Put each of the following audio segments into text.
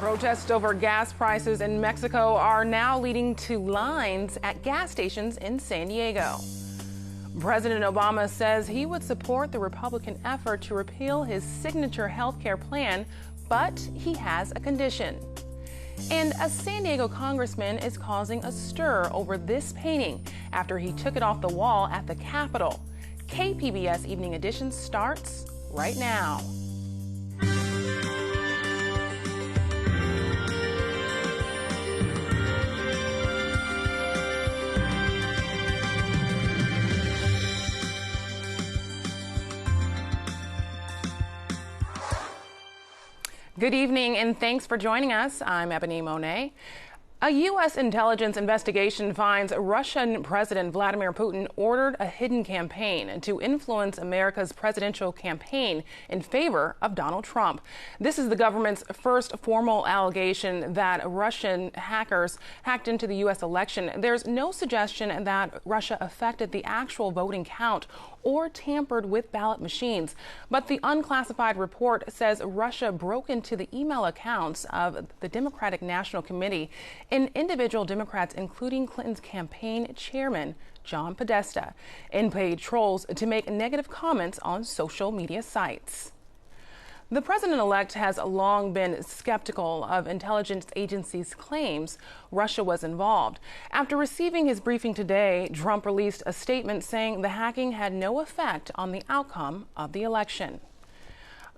Protests over gas prices in Mexico are now leading to lines at gas stations in San Diego. President Obama says he would support the Republican effort to repeal his signature health care plan, but he has a condition. And a San Diego congressman is causing a stir over this painting after he took it off the wall at the Capitol. KPBS Evening Edition starts right now. Good evening, and thanks for joining us. I'm Ebony Monet. A U.S. intelligence investigation finds Russian President Vladimir Putin ordered a hidden campaign to influence America's presidential campaign in favor of Donald Trump. This is the government's first formal allegation that Russian hackers hacked into the U.S. election. There's no suggestion that Russia affected the actual voting count or tampered with ballot machines. But the unclassified report says Russia broke into the email accounts of the Democratic National Committee and individual Democrats, including Clinton's campaign chairman, John Podesta, and paid trolls to make negative comments on social media sites. The president-elect has long been skeptical of intelligence agencies' claims Russia was involved. After receiving his briefing today, Trump released a statement saying the hacking had no effect on the outcome of the election.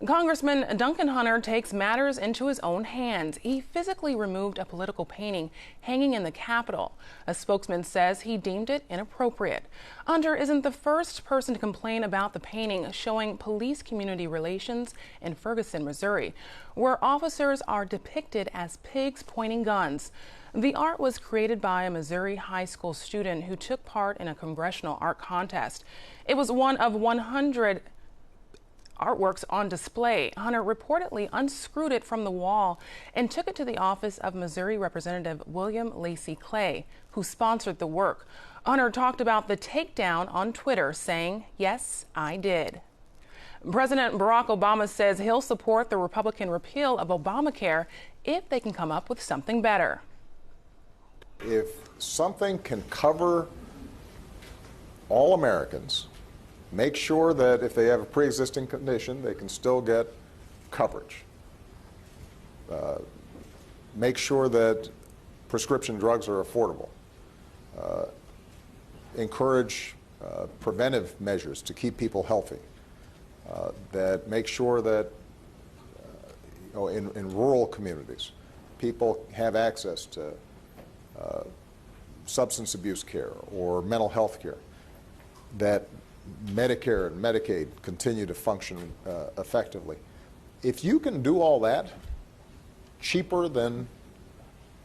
Congressman Duncan Hunter takes matters into his own hands. He physically removed a political painting hanging in the Capitol. A spokesman says he deemed it inappropriate. Hunter isn't the first person to complain about the painting showing police-community relations in Ferguson, Missouri, where officers are depicted as pigs pointing guns. The art was created by a Missouri high school student who took part in a congressional art contest. It was one of 100 artworks on display. Hunter reportedly unscrewed it from the wall and took it to the office of Missouri Representative William Lacey Clay, who sponsored the work. Hunter talked about the takedown on Twitter, saying, "Yes, I did." President Barack Obama says he'll support the Republican repeal of Obamacare if they can come up with something better. If something can cover all Americans, make sure that if they have a pre-existing condition, they can still get coverage. Make sure that prescription drugs are affordable. Encourage preventive measures to keep people healthy. That make sure that in rural communities, people have access to substance abuse care or mental health care. That Medicare and Medicaid continue to function effectively. If you can do all that cheaper than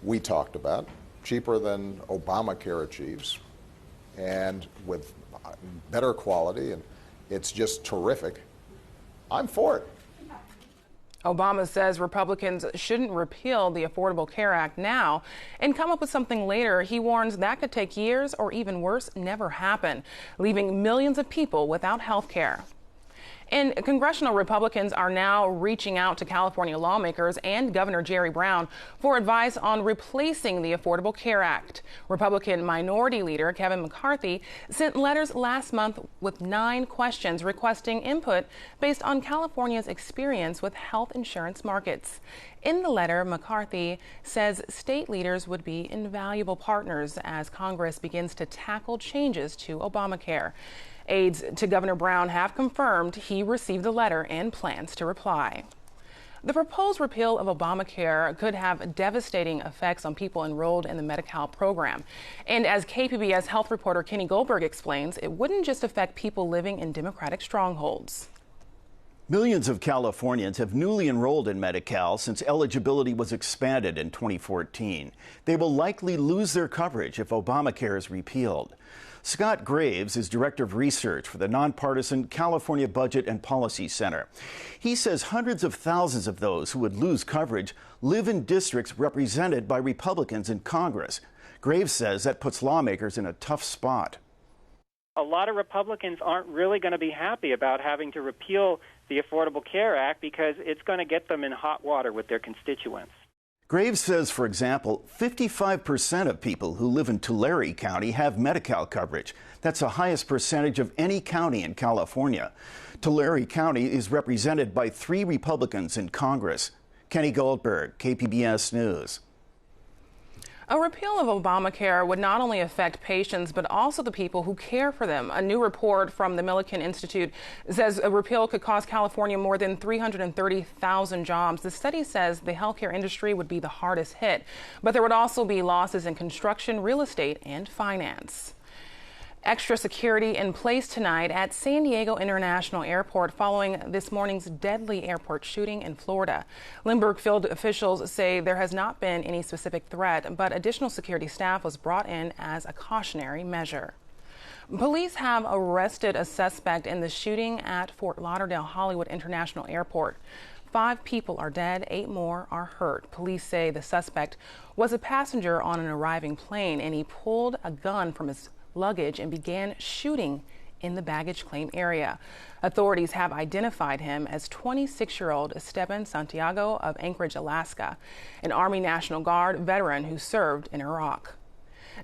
we talked about, cheaper than Obamacare achieves, and with better quality, and it's just terrific, I'm for it. Obama says Republicans shouldn't repeal the Affordable Care Act now and come up with something later. He warns that could take years or, even worse, never happen, leaving millions of people without health care. And congressional Republicans are now reaching out to California lawmakers and Governor Jerry Brown for advice on replacing the Affordable Care Act. Republican Minority Leader Kevin McCarthy sent letters last month with 9 questions requesting input based on California's experience with health insurance markets. In the letter, McCarthy says state leaders would be invaluable partners as Congress begins to tackle changes to Obamacare. Aides to Governor Brown have confirmed he received the letter and plans to reply. The proposed repeal of Obamacare could have devastating effects on people enrolled in the Medi-Cal program. And as KPBS health reporter Kenny Goldberg explains, it wouldn't just affect people living in Democratic strongholds. Millions of Californians have newly enrolled in Medi-Cal since eligibility was expanded in 2014. They will likely lose their coverage if Obamacare is repealed. Scott Graves is Director of Research for the nonpartisan California Budget and Policy Center. He says hundreds of thousands of those who would lose coverage live in districts represented by Republicans in Congress. Graves says that puts lawmakers in a tough spot. A lot of Republicans aren't really going to be happy about having to repeal the Affordable Care Act because it's going to get them in hot water with their constituents. Graves says, for example, 55% of people who live in Tulare County have Medi-Cal coverage. That's the highest percentage of any county in California. Tulare County is represented by 3 Republicans in Congress. Kenny Goldberg, KPBS News. A repeal of Obamacare would not only affect patients, but also the people who care for them. A new report from the Milken Institute says a repeal could cost California more than 330,000 jobs. The study says the healthcare industry would be the hardest hit, but there would also be losses in construction, real estate, and finance. Extra security in place tonight at San Diego International Airport following this morning's deadly airport shooting in Florida. Lindbergh Field officials say there has not been any specific threat, but additional security staff was brought in as a cautionary measure. Police have arrested a suspect in the shooting at Fort Lauderdale Hollywood International Airport. 5 people are dead, 8 more are hurt. Police say the suspect was a passenger on an arriving plane and he pulled a gun from his luggage and began shooting in the baggage claim area. Authorities have identified him as 26-year-old Esteban Santiago of Anchorage, Alaska, an Army National Guard veteran who served in Iraq.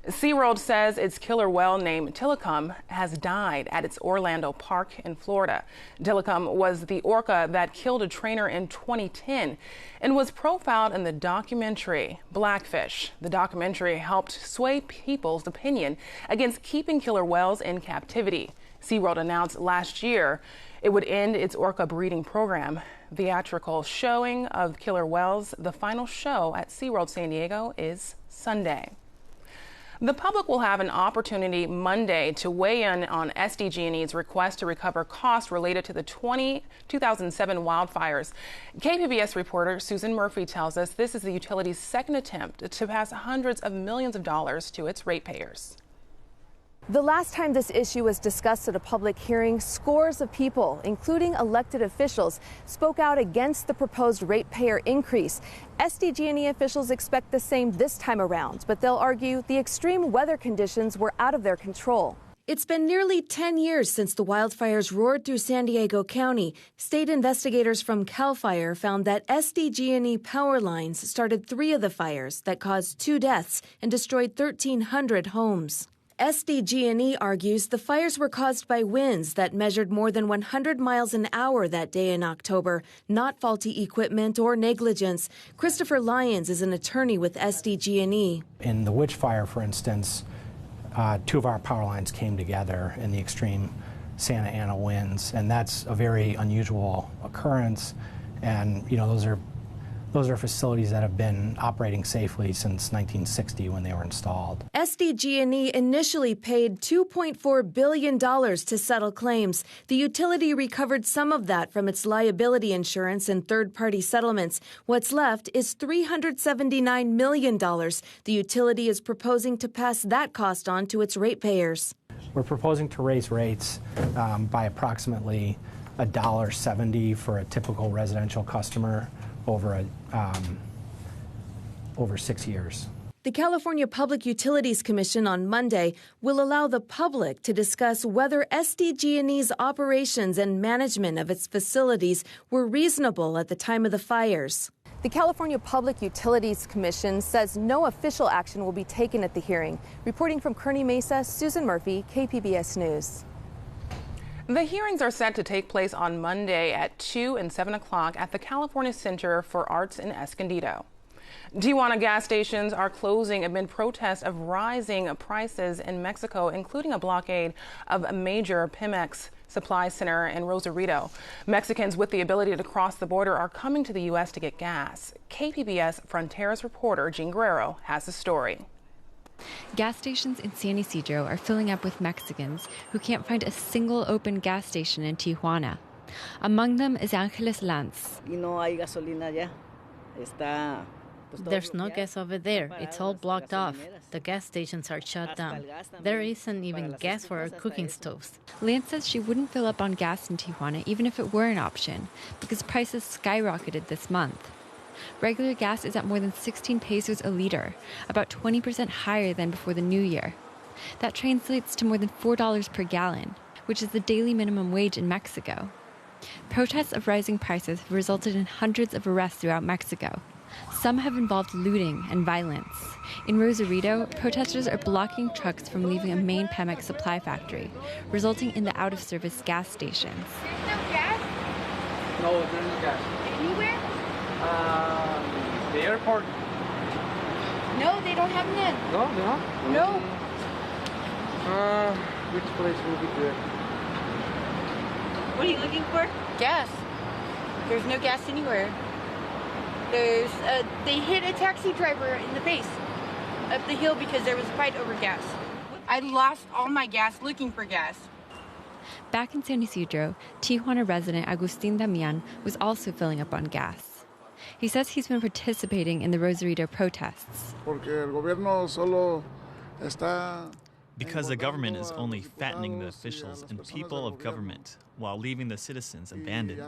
SeaWorld says its killer whale named Tilikum has died at its Orlando park in Florida. Tilikum was the orca that killed a trainer in 2010 and was profiled in the documentary Blackfish. The documentary helped sway people's opinion against keeping killer whales in captivity. SeaWorld announced last year it would end its orca breeding program. Theatrical showing of killer whales, the final show at SeaWorld San Diego, is Sunday. The public will have an opportunity Monday to weigh in on SDG&E's request to recover costs related to the 2007 wildfires. KPBS reporter Susan Murphy tells us this is the utility's second attempt to pass hundreds of millions of dollars to its ratepayers. The last time this issue was discussed at a public hearing, scores of people, including elected officials, spoke out against the proposed ratepayer increase. SDG&E officials expect the same this time around, but they'll argue the extreme weather conditions were out of their control. It's been nearly 10 years since the wildfires roared through San Diego County. State investigators from CAL FIRE found that SDG&E power lines started 3 of the fires that caused 2 deaths and destroyed 1,300 homes. SDG&E argues the fires were caused by winds that measured more than 100 miles an hour that day in October, not faulty equipment or negligence. Christopher Lyons is an attorney with SDG&E. In the Witch Fire, for instance, 2 of our power lines came together in the extreme Santa Ana winds, and that's a very unusual occurrence. And those are facilities that have been operating safely since 1960 when they were installed. SDG&E initially paid $2.4 billion to settle claims. The utility recovered some of that from its liability insurance and third-party settlements. What's left is $379 million. The utility is proposing to pass that cost on to its ratepayers. We're proposing to raise rates by approximately $1.70 for a typical residential customer over 6 years. The California Public Utilities Commission on Monday will allow the public to discuss whether SDG&E's operations and management of its facilities were reasonable at the time of the fires. The California Public Utilities Commission says no official action will be taken at the hearing. Reporting from Kearney Mesa, Susan Murphy, KPBS News. The hearings are set to take place on Monday at 2 and 7 o'clock at the California Center for Arts in Escondido. Tijuana gas stations are closing amid protests of rising prices in Mexico, including a blockade of a major Pemex supply center in Rosarito. Mexicans with the ability to cross the border are coming to the U.S. to get gas. KPBS Fronteras reporter Jean Guerrero has the story. Gas stations in San Ysidro are filling up with Mexicans who can't find a single open gas station in Tijuana. Among them is Angeles Lance. There's no gas over there. It's all blocked off. The gas stations are shut down. There isn't even gas for our cooking stoves. Lance says she wouldn't fill up on gas in Tijuana even if it were an option because prices skyrocketed this month. Regular gas is at more than 16 pesos a liter, about 20% higher than before the new year. That translates to more than $4 per gallon, which is the daily minimum wage in Mexico. Protests of rising prices have resulted in hundreds of arrests throughout Mexico. Some have involved looting and violence. In Rosarito, protesters are blocking trucks from leaving a main Pemex supply factory, resulting in the out-of-service gas stations. There's no gas? No, there's no gas. Anywhere? The airport. No, they don't have none. No, no. No. Which place will be good? What are you looking for? Gas. There's no gas anywhere. They hit a taxi driver in the face up the hill because there was a fight over gas. I lost all my gas looking for gas. Back in San Isidro, Tijuana resident Agustin Damian was also filling up on gas. He says he's been participating in the Rosarito protests. Because the government is only fattening the officials and people of government while leaving the citizens abandoned.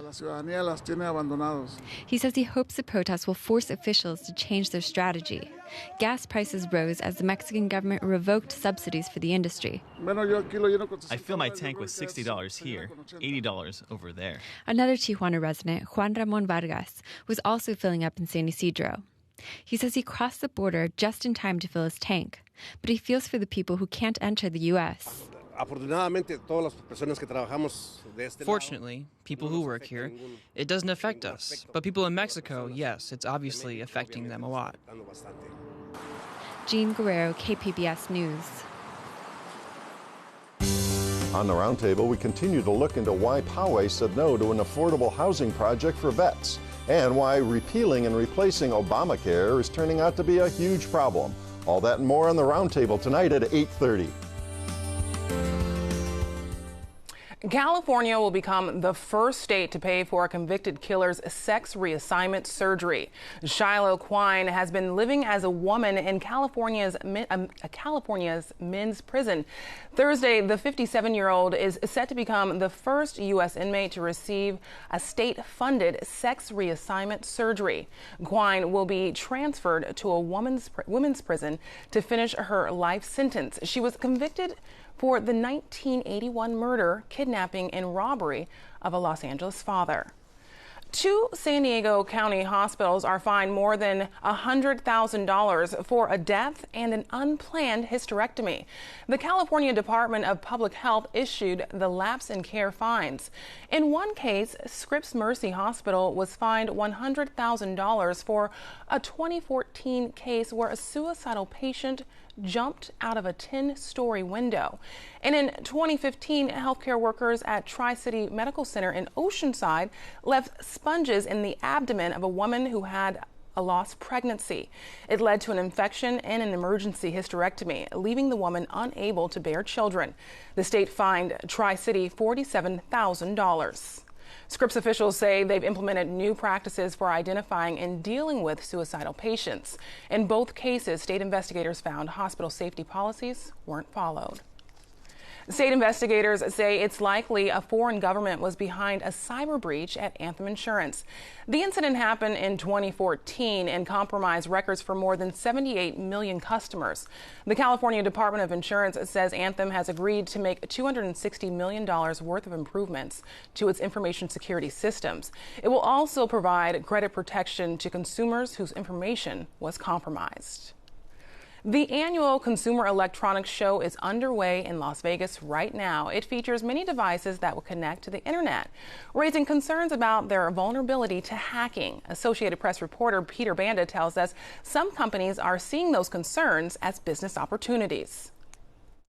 He says he hopes the protests will force officials to change their strategy. Gas prices rose as the Mexican government revoked subsidies for the industry. I fill my tank with $60 here, $80 over there. Another Tijuana resident, Juan Ramon Vargas, was also filling up in San Isidro. He says he crossed the border just in time to fill his tank, but he feels for the people who can't enter the U.S. Fortunately, people who work here, it doesn't affect us. But people in Mexico, yes, it's obviously affecting them a lot. Jean Guerrero, KPBS News. On the roundtable, we continue to look into why Poway said no to an affordable housing project for vets, and why repealing and replacing Obamacare is turning out to be a huge problem. All that and more on the roundtable tonight at 8:30. California will become the first state to pay for a convicted killer's sex reassignment surgery. Shiloh Quine has been living as a woman in California's men's prison. Thursday, the 57-year-old is set to become the first U.S. inmate to receive a state-funded sex reassignment surgery. Quine will be transferred to a women's prison to finish her life sentence. She was convicted for the 1981 murder, kidnapping, and robbery of a Los Angeles father. 2 San Diego County hospitals are fined more than $100,000 for a death and an unplanned hysterectomy. The California Department of Public Health issued the lapse in care fines. In one case, Scripps Mercy Hospital was fined $100,000 for a 2014 case where a suicidal patient jumped out of a 10-story window. And in 2015, healthcare workers at Tri-City Medical Center in Oceanside left sponges in the abdomen of a woman who had a lost pregnancy. It led to an infection and an emergency hysterectomy, leaving the woman unable to bear children. The state fined Tri-City $47,000. Scripps officials say they've implemented new practices for identifying and dealing with suicidal patients. In both cases, state investigators found hospital safety policies weren't followed. State investigators say it's likely a foreign government was behind a cyber breach at Anthem Insurance. The incident happened in 2014 and compromised records for more than 78 million customers. The California Department of Insurance says Anthem has agreed to make $260 million worth of improvements to its information security systems. It will also provide credit protection to consumers whose information was compromised. The annual Consumer Electronics Show is underway in Las Vegas right now. It features many devices that will connect to the internet, raising concerns about their vulnerability to hacking. Associated Press reporter Peter Banda tells us some companies are seeing those concerns as business opportunities.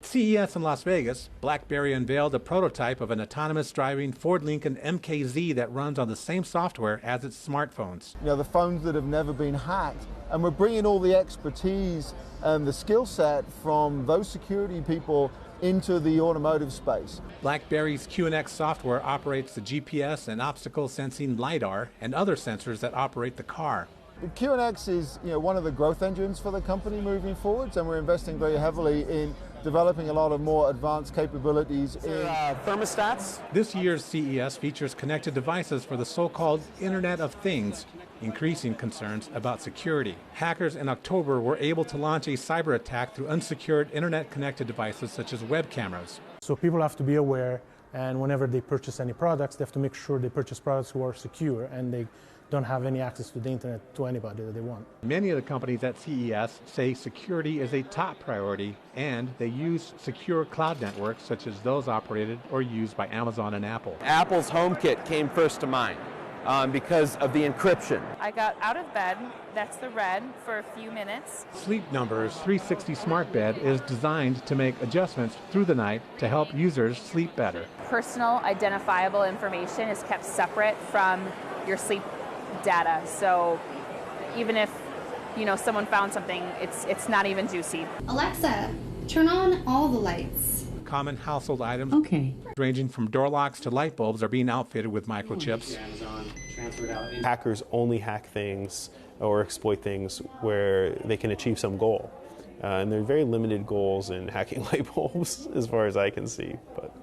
CES in Las Vegas, BlackBerry unveiled a prototype of an autonomous driving Ford Lincoln MKZ that runs on the same software as its smartphones. You know, the phones that have never been hacked, and we're bringing all the expertise and the skill set from those security people into the automotive space. BlackBerry's QNX software operates the GPS and obstacle sensing LiDAR and other sensors that operate the car. QNX is, one of the growth engines for the company moving forwards, and we're investing very heavily in developing a lot of more advanced capabilities in thermostats. This year's CES features connected devices for the so-called Internet of Things, increasing concerns about security. Hackers in October were able to launch a cyber attack through unsecured internet-connected devices such as web cameras. So people have to be aware, and whenever they purchase any products, they have to make sure they purchase products who are secure, and they don't have any access to the internet to anybody that they want. Many of the companies at CES say security is a top priority, and they use secure cloud networks such as those operated or used by Amazon and Apple. Apple's HomeKit came first to mind because of the encryption. I got out of bed, that's the red, for a few minutes. Sleep Number's 360 smart bed is designed to make adjustments through the night to help users sleep better. Personal identifiable information is kept separate from your sleep data, so even if someone found something, it's not even juicy. Alexa, turn on all the lights. Common household items ranging from door locks to light bulbs are being outfitted with microchips. Hackers only hack things or exploit things where they can achieve some goal. And there are very limited goals in hacking light bulbs as far as I can see. But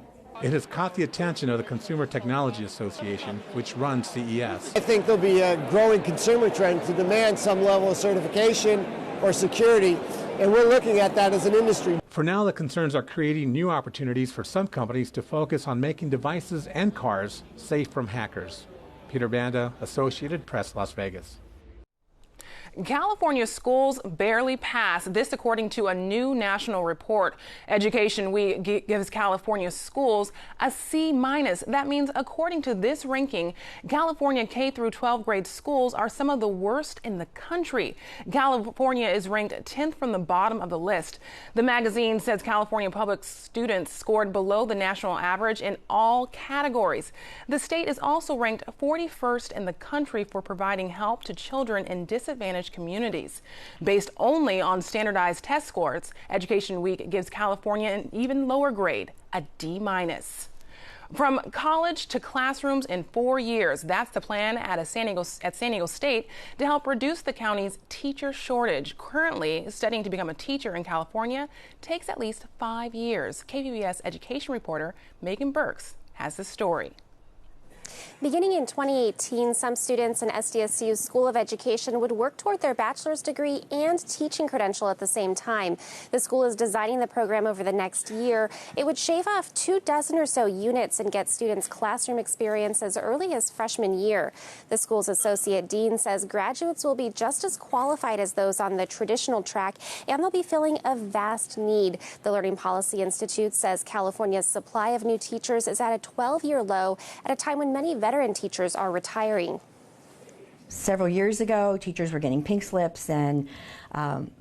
it has caught the attention of the Consumer Technology Association, which runs CES. I think there'll be a growing consumer trend to demand some level of certification or security, and we're looking at that as an industry. For now, the concerns are creating new opportunities for some companies to focus on making devices and cars safe from hackers. Peter Banda, Associated Press, Las Vegas. California schools barely pass. This according to a new national report. Education Week gives California schools a C-. That means according to this ranking, California K through 12 grade schools are some of the worst in the country. California is ranked 10th from the bottom of the list. The magazine says California public students scored below the national average in all categories. The state is also ranked 41st in the country for providing help to children in disadvantaged communities. Based only on standardized test scores, Education Week gives California an even lower grade, a D-. From college to classrooms in 4 years. That's the plan at San Diego State to help reduce the county's teacher shortage. Currently, studying to become a teacher in California takes at least 5 years. KPBS education reporter Megan Burks has the story. Beginning in 2018, some students in SDSU's School of Education would work toward their bachelor's degree and teaching credential at the same time. The school is designing the program over the next year. It would shave off 24 or so units and get students classroom experience as early as freshman year. The school's associate dean says graduates will be just as qualified as those on the traditional track, and they'll be filling a vast need. The Learning Policy Institute says California's supply of new teachers is at a 12-year low at a time when many veteran teachers are retiring. Several years ago, teachers were getting pink slips, and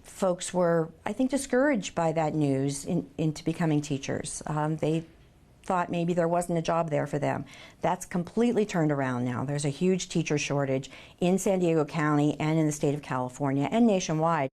folks were, I think, discouraged by that news into becoming teachers. They thought maybe there wasn't a job there for them. That's completely turned around now. There's a huge teacher shortage in San Diego County and in the state of California and nationwide.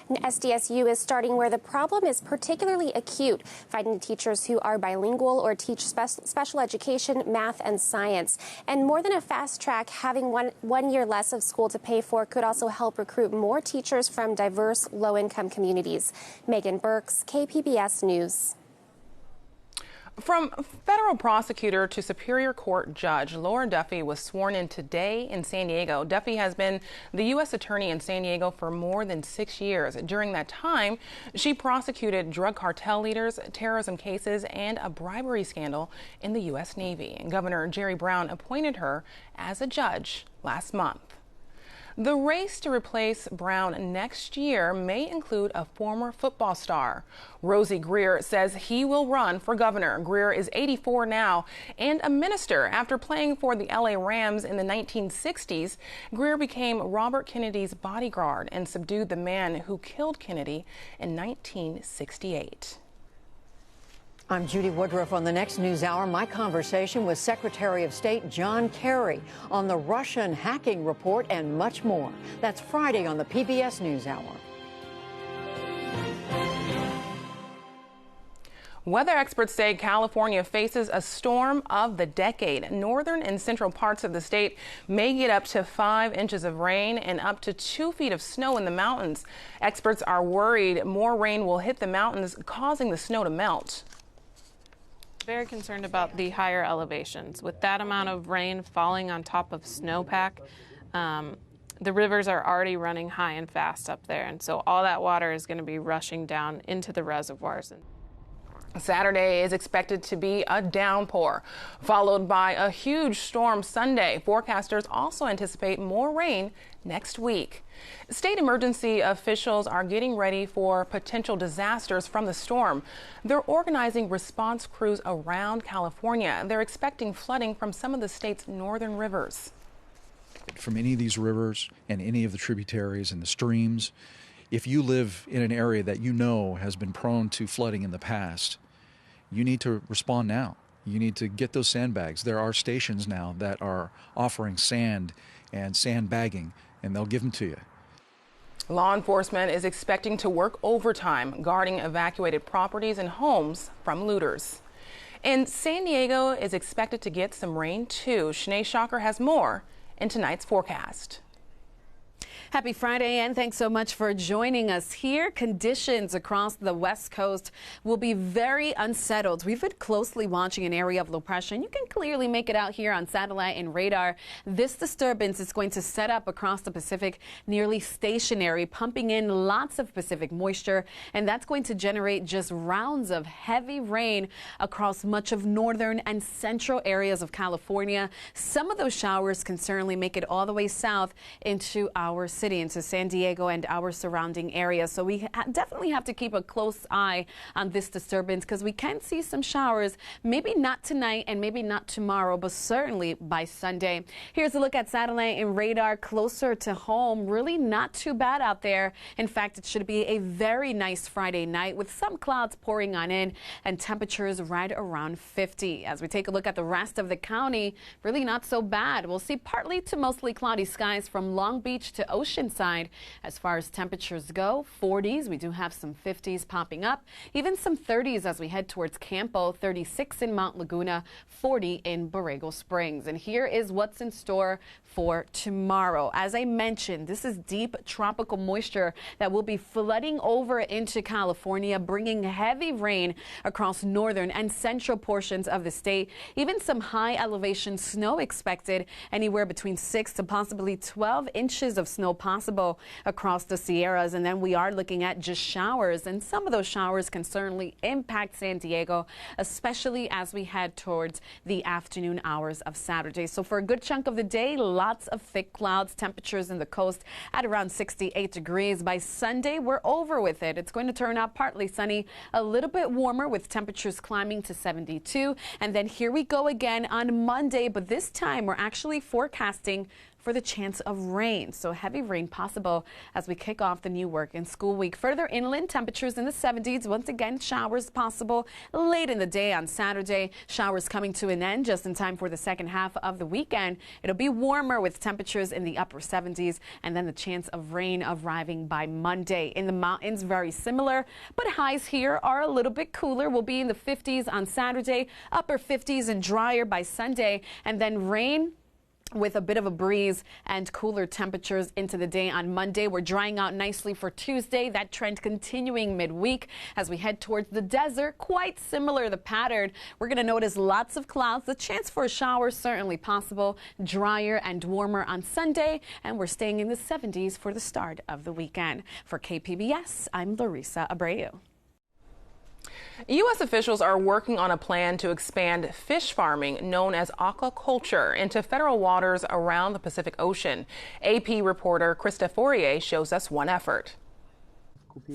SDSU is starting where the problem is particularly acute, finding teachers who are bilingual or teach special education, math, and science. And more than a fast track, having one year less of school to pay for could also help recruit more teachers from diverse, low-income communities. Megan Burks, KPBS News. From federal prosecutor to Superior Court judge, Laura Duffy was sworn in today in San Diego. Duffy has been the U.S. attorney in San Diego for more than 6 years. During that time, she prosecuted drug cartel leaders, terrorism cases, and a bribery scandal in the U.S. Navy. And Governor Jerry Brown appointed her as a judge last month. The race to replace Brown next year may include a former football star. Rosie Greer says he will run for governor. Greer is 84 now and a minister. After playing for the LA Rams in the 1960s, Greer became Robert Kennedy's bodyguard and subdued the man who killed Kennedy in 1968. I'm Judy Woodruff. On the next News Hour, my conversation with Secretary of State John Kerry on the Russian hacking report and much more. That's Friday on the PBS News Hour. Weather experts say California faces a storm of the decade. Northern and central parts of the state may get up to 5 inches of rain and up to 2 feet of snow in the mountains. Experts are worried more rain will hit the mountains, causing the snow to melt. Very concerned about the higher elevations. With that amount of rain falling on top of snowpack, the rivers are already running high and fast up there, and so all that water is going to be rushing down into the reservoirs. Saturday is expected to be a downpour, followed by a huge storm Sunday. Forecasters also anticipate more rain next week. State emergency officials are getting ready for potential disasters from the storm. They're organizing response crews around California. They're expecting flooding from some of the state's northern rivers. From any of these rivers and any of the tributaries and the streams, if you live in an area that you know has been prone to flooding in the past, you need to respond now. You need to get those sandbags. There are stations now that are offering sand and sandbagging, and they'll give them to you. Law enforcement is expecting to work overtime guarding evacuated properties and homes from looters. And San Diego is expected to get some rain too. Shanae Shocker has more in tonight's forecast. Happy Friday, and thanks so much for joining us here. Conditions across the West Coast will be very unsettled. We've been closely watching an area of low pressure, and you can clearly make it out here on satellite and radar. This disturbance is going to set up across the Pacific nearly stationary, pumping in lots of Pacific moisture, and that's going to generate just rounds of heavy rain across much of northern and central areas of California. Some of those showers can certainly make it all the way south into our city, into San Diego and our surrounding areas. So we definitely have to keep a close eye on this disturbance, because we can see some showers, maybe not tonight and maybe not tomorrow, but certainly by Sunday. Here's a look at satellite and radar closer to home. Really not too bad out there. In fact, it should be a very nice Friday night with some clouds pouring on in and temperatures right around 50. As we take a look at the rest of the county, really not so bad. We'll see partly to mostly cloudy skies from Long Beach to Oceanside. As far as temperatures go, 40s. We do have some 50s popping up, even some 30s as we head towards Campo, 36 in Mount Laguna, 40 in Borrego Springs. And here is what's in store for tomorrow. As I mentioned, this is deep tropical moisture that will be flooding over into California, bringing heavy rain across northern and central portions of the state. Even some high elevation snow expected, anywhere between 6 to possibly 12 inches of snow possible across the Sierras. And then we are looking at just showers, and some of those showers can certainly impact San Diego, especially as we head towards the afternoon hours of Saturday. So for a good chunk of the day, lots of thick clouds, temperatures in the coast at around 68 degrees. By Sunday, we're over with it. It's going to turn out partly sunny, a little bit warmer with temperatures climbing to 72. And then here we go again on Monday, but this time we're actually forecasting for the chance of rain. So heavy rain possible as we kick off the new work and school week. Further inland, temperatures in the 70s. Once again, showers possible late in the day on Saturday. Showers coming to an end just in time for the second half of the weekend. It'll be warmer with temperatures in the upper 70s, and then the chance of rain arriving by Monday. In the mountains, very similar, but highs here are a little bit cooler. We'll be in the 50s on Saturday, upper 50s and drier by Sunday, and then rain with a bit of a breeze and cooler temperatures into the day on Monday. We're drying out nicely for Tuesday. That trend continuing midweek as we head towards the desert. Quite similar, the pattern. We're going to notice lots of clouds. The chance for a shower certainly possible. Drier and warmer on Sunday, and we're staying in the 70s for the start of the weekend. For KPBS, I'm Larissa Abreu. U.S. officials are working on a plan to expand fish farming, known as aquaculture, into federal waters around the Pacific Ocean. AP reporter Krista Fourier shows us one effort.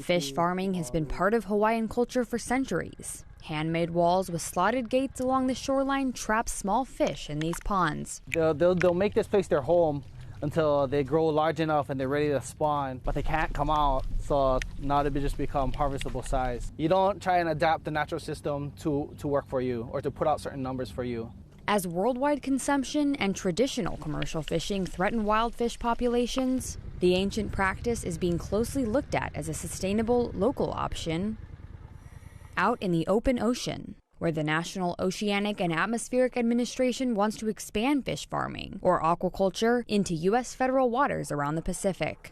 Fish farming has been part of Hawaiian culture for centuries. Handmade walls with slotted gates along the shoreline trap small fish in these ponds. They'll make this place their home until they grow large enough and they're ready to spawn, but they can't come out, so now they just become harvestable size. You don't try and adapt the natural system to work for you or to put out certain numbers for you. As worldwide consumption and traditional commercial fishing threaten wild fish populations, the ancient practice is being closely looked at as a sustainable local option out in the open ocean, where the National Oceanic and Atmospheric Administration wants to expand fish farming, or aquaculture, into U.S. federal waters around the Pacific.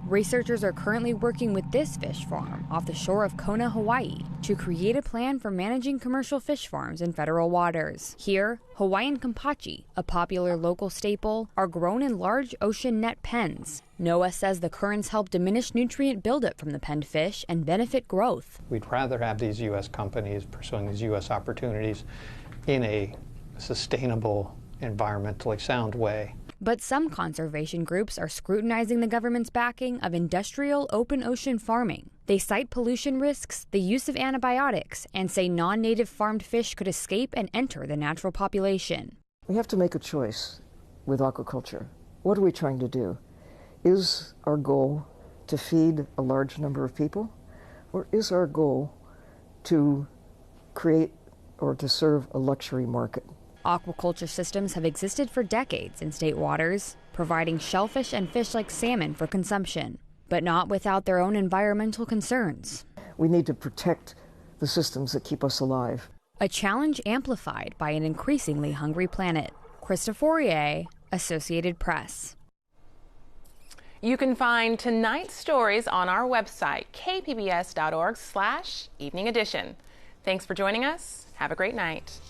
Researchers are currently working with this fish farm off the shore of Kona, Hawaii, to create a plan for managing commercial fish farms in federal waters. Here, Hawaiian kampachi, a popular local staple, are grown in large ocean net pens. NOAA says the currents help diminish nutrient buildup from the penned fish and benefit growth. We'd rather have these U.S. companies pursuing these U.S. opportunities in a sustainable, environmentally sound way. But some conservation groups are scrutinizing the government's backing of industrial open ocean farming. They cite pollution risks, the use of antibiotics, and say non-native farmed fish could escape and enter the natural population. We have to make a choice with aquaculture. What are we trying to do? Is our goal to feed a large number of people, or is our goal to create or to serve a luxury market? Aquaculture systems have existed for decades in state waters, providing shellfish and fish like salmon for consumption, but not without their own environmental concerns. We need to protect the systems that keep us alive. A challenge amplified by an increasingly hungry planet. Krista Fourier, Associated Press. You can find tonight's stories on our website, kpbs.org/evening edition. Thanks for joining us. Have a great night.